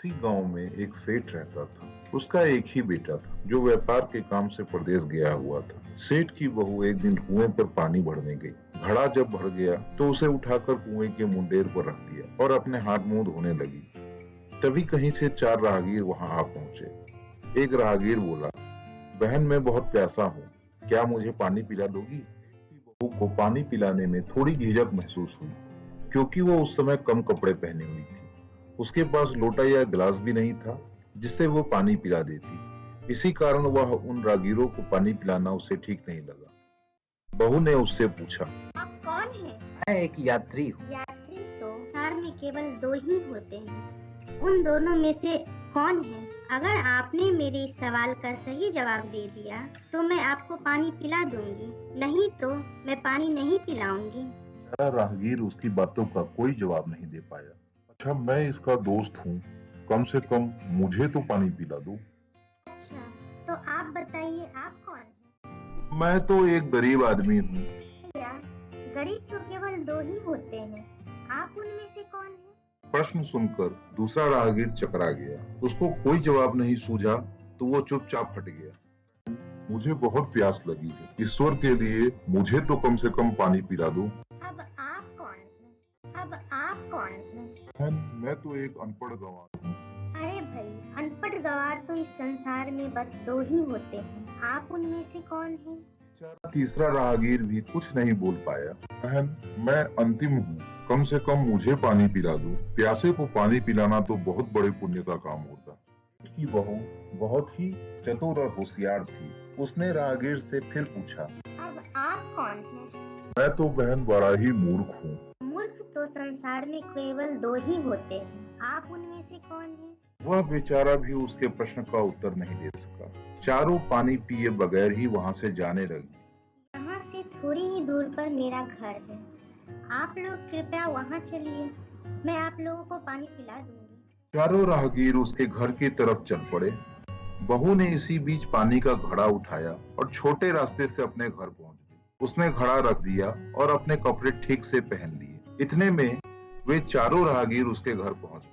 उसी गांव में एक सेठ रहता था। उसका एक ही बेटा था जो व्यापार के काम से प्रदेश गया हुआ था। सेठ की बहू एक दिन कुएं पर पानी भरने गई। घड़ा जब भर गया तो उसे उठाकर कुएं के मुंडेर पर रख दिया और अपने हाथ मुंह धोने लगी। तभी कहीं से 4 राहगीर वहां आ पहुंचे। एक राहगीर बोला, बहन मैं बहुत प्यासा हूँ, क्या मुझे पानी पिला दोगी? बहू को पानी पिलाने में थोड़ी झिझक महसूस हुई, क्योंकि वो उस समय कम कपड़े पहने हुई थी। उसके पास लोटा या गिलास भी नहीं था जिससे वो पानी पिला देती। इसी कारण वह उन राहगीरों को पानी पिलाना उसे ठीक नहीं लगा। बहू ने उससे पूछा, आप कौन हैं? मैं एक यात्री हूँ। यात्री तो कार में केवल 2 ही होते हैं। उन दोनों में से कौन है? अगर आपने मेरे इस सवाल का सही जवाब दे दिया तो मैं आपको पानी पिला दूंगी, नहीं तो मैं पानी नहीं पिलाऊंगी। सारा राहगीर उसकी बातों का कोई जवाब नहीं दे पाया। अच्छा, मैं इसका दोस्त हूँ, कम से कम मुझे तो पानी पिला दो। अच्छा, तो आप बताइए आप कौन हैं? मैं तो एक गरीब आदमी हूँ। भैया, गरीब तो केवल 2 ही होते हैं, आप उनमें से कौन हैं? प्रश्न सुनकर दूसरा राहगीर चकरा गया। उसको कोई जवाब नहीं सूझा तो वो चुपचाप हट गया। मुझे बहुत प्यास लगी है, ईश्वर के लिए मुझे तो कम से कम पानी पिला दो। अब आप कौन हैं? अब आप कौन हैं? बहन, मैं तो एक अनपढ़ गंवार हूँ। अरे भाई, अनपढ़ गंवार तो इस संसार में बस 2 ही होते हैं, आप उनमें से कौन हैं? तीसरा राहगीर भी कुछ नहीं बोल पाया। बहन, मैं अंतिम हूँ, कम से कम मुझे पानी पिला दो। प्यासे को पानी पिलाना तो बहुत बड़े पुण्य का काम होता। उसकी बहू बहुत ही चतुर और होशियार थी। उसने राहगीर से फिर पूछा, अब आप कौन हैं? मैं तो बहन बड़ा ही मूर्ख हूँ। मूर्ख तो संसार में केवल 2 ही होते हैं, आप उनमें से कौन हैं? वह बेचारा भी उसके प्रश्न का उत्तर नहीं दे सका। चारों पानी पिए बगैर ही वहाँ से जाने लगी। यहाँ से थोड़ी ही दूर पर मेरा घर है, आप लोग कृपया वहाँ चलिए, मैं आप लोगों को पानी पिला दूंगी। चारों राहगीर उसके घर की तरफ चल पड़े। बहू ने इसी बीच पानी का घड़ा उठाया और छोटे रास्ते से अपने घर पहुंच गई। उसने घड़ा रख दिया और अपने कपड़े ठीक से पहन लिए। इतने में वे चारों राहगीर उसके घर पहुंच गए।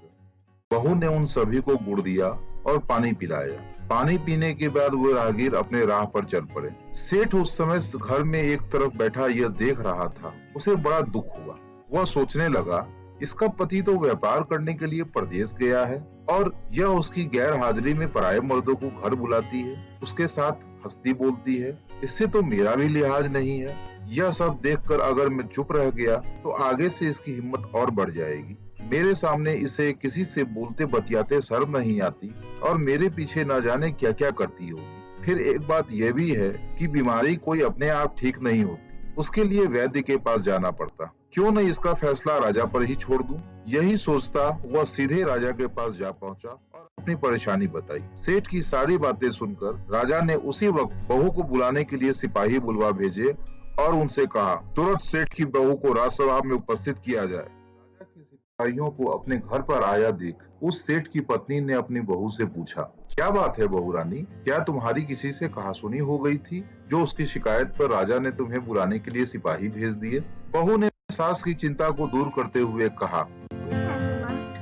बहू ने उन सभी को गुड़ दिया और पानी पिलाया। पानी पीने के बाद वो राहगीर अपने राह पर चल पड़े। सेठ उस समय घर में एक तरफ बैठा यह देख रहा था। उसे बड़ा दुख हुआ। वह सोचने लगा, इसका पति तो व्यापार करने के लिए प्रदेश गया है और यह उसकी गैर हाजिरी में पराये मर्दों को घर बुलाती है, उसके साथ हंसती बोलती है। इससे तो मेरा भी लिहाज नहीं है। यह सब देखकर अगर मैं चुप रह गया तो आगे से इसकी हिम्मत और बढ़ जाएगी। मेरे सामने इसे किसी से बोलते बतियाते शर्म नहीं आती और मेरे पीछे न जाने क्या क्या करती होगी। फिर एक बात यह भी है कि बीमारी कोई अपने आप ठीक नहीं होती, उसके लिए वैद्य के पास जाना पड़ता। क्यों न इसका फैसला राजा पर ही छोड़ दूं? यही सोचता वह सीधे राजा के पास जा पहुंचा और अपनी परेशानी बताई। सेठ की सारी बातें सुनकर राजा ने उसी वक्त बहू को बुलाने के लिए सिपाही बुलवा भेजे और उनसे कहा, तुरंत सेठ की बहू को राजसभा में उपस्थित किया जाए। राजा के सिपाहियों को अपने घर पर आया देख उस सेठ की पत्नी ने अपनी बहू से पूछा, क्या बात है बहू रानी, क्या तुम्हारी किसी से कहासुनी हो गई थी जो उसकी शिकायत पर राजा ने तुम्हें बुलाने के लिए सिपाही भेज दिए? बहू ने सास की चिंता को दूर करते हुए कहा,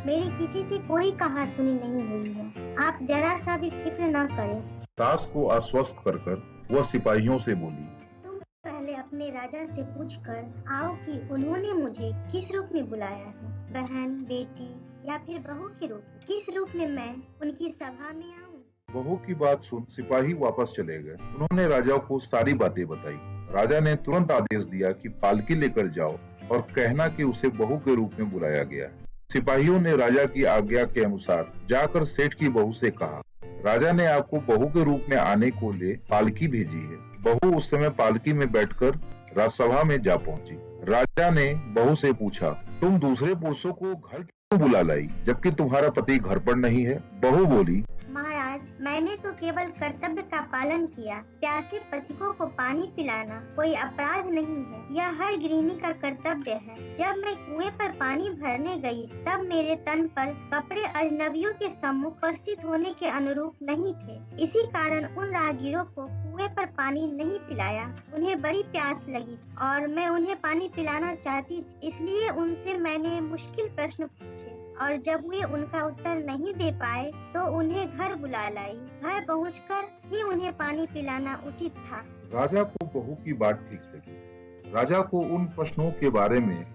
मेरी किसी से कोई कहासुनी नहीं हुई है, आप जरा सा भी फिक्र न करें। सास को आश्वस्त कर वह सिपाहियों से बोली, तुम पहले अपने राजा से पूछकर आओ कि उन्होंने मुझे किस रूप में बुलाया है, बहन, बेटी या फिर बहू के रूप में? किस रूप में मैं उनकी सभा में आऊं? बहू की बात सुन सिपाही वापस चले गए। उन्होंने राजा को सारी बातें बताई। राजा ने तुरंत आदेश दिया कि पालकी लेकर जाओ और कहना कि उसे बहू के रूप में बुलाया गया। सिपाहियों ने राजा की आज्ञा के अनुसार जाकर सेठ की बहू से कहा, राजा ने आपको बहू के रूप में आने को ले पालकी भेजी है। बहू उस समय पालकी में बैठकर राजसभा में जा पहुंची। राजा ने बहू से पूछा, तुम दूसरे पुरुषों को घर क्यों बुला लाई जबकि तुम्हारा पति घर पर नहीं है? बहू बोली, महाराज, मैंने तो केवल कर्तव्य का पालन किया। प्यासे पथिकों को पानी पिलाना कोई अपराध नहीं है, यह हर गृहिणी का कर्तव्य है। जब मैं कुएं पर पानी भरने गई तब मेरे तन पर कपड़े अजनबियों के सम्मुख उपस्थित होने के अनुरूप नहीं थे। इसी कारण उन राहगीरों को कुएं पर पानी नहीं पिलाया। उन्हें बड़ी प्यास लगी और मैं उन्हें पानी पिलाना चाहती, इसलिए उनसे मैंने मुश्किल प्रश्न पूछे और जब वे उनका उत्तर नहीं दे पाए तो उन्हें घर बुला लाई। घर पहुंचकर ही उन्हें पानी पिलाना उचित था। राजा को बहू की बात ठीक लगी। राजा को उन प्रश्नों के बारे में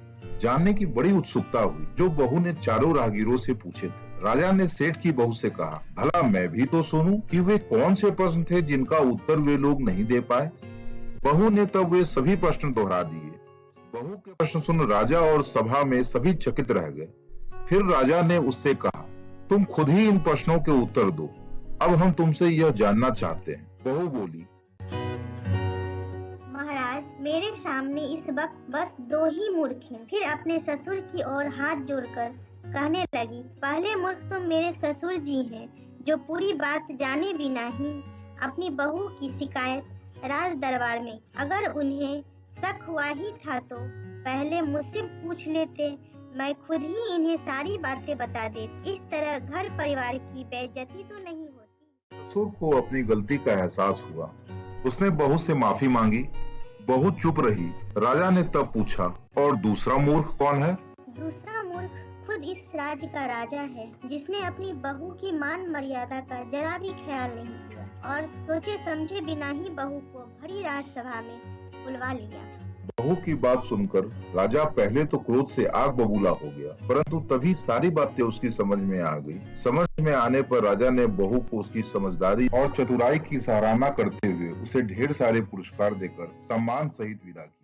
जानने की बड़ी उत्सुकता हुई जो बहू ने चारों राहगीरों से पूछे थे। राजा ने सेठ की बहू से कहा, भला मैं भी तो सुनूं कि वे कौन से प्रश्न थे जिनका उत्तर वे लोग नहीं दे पाए। बहू ने तब वे सभी प्रश्न दोहरा दिए। बहू के प्रश्न सुन राजा और सभा में सभी चकित रह गए। फिर राजा ने उससे कहा, तुम खुद ही इन प्रश्नों के उत्तर दो, अब हम तुमसे यह जानना चाहते हैं। बहू बोली, महाराज, मेरे सामने इस वक्त बस 2 ही मूर्ख हैं। फिर अपने ससुर की ओर हाथ जोड़कर कहने लगी, पहले मूर्ख तो मेरे ससुर जी हैं, जो पूरी बात जाने बिना ही अपनी बहू की शिकायत राज दरबार में, अगर उन्हें शक हुआ ही था तो पहले मुझसे पूछ लेते, मैं खुद ही इन्हें सारी बातें बता देती। इस तरह घर परिवार की बेइज्जती तो नहीं होती। ससुर को अपनी गलती का एहसास हुआ। उसने बहू से माफी मांगी। बहू चुप रही। राजा ने तब पूछा, और दूसरा मूर्ख कौन है? दूसरा मूर्ख खुद इस राज्य का राजा है, जिसने अपनी बहू की मान मर्यादा का जरा भी ख्याल नहीं किया और सोचे समझे बिना ही बहू को भरी राजसभा में बुलवा लिया। बहू की बात सुनकर राजा पहले तो क्रोध से आग बबूला हो गया, परंतु तभी सारी बातें उसकी समझ में आ गई। समझ में आने पर राजा ने बहू को उसकी समझदारी और चतुराई की सराहना करते हुए उसे ढेर सारे पुरस्कार देकर सम्मान सहित विदा किया।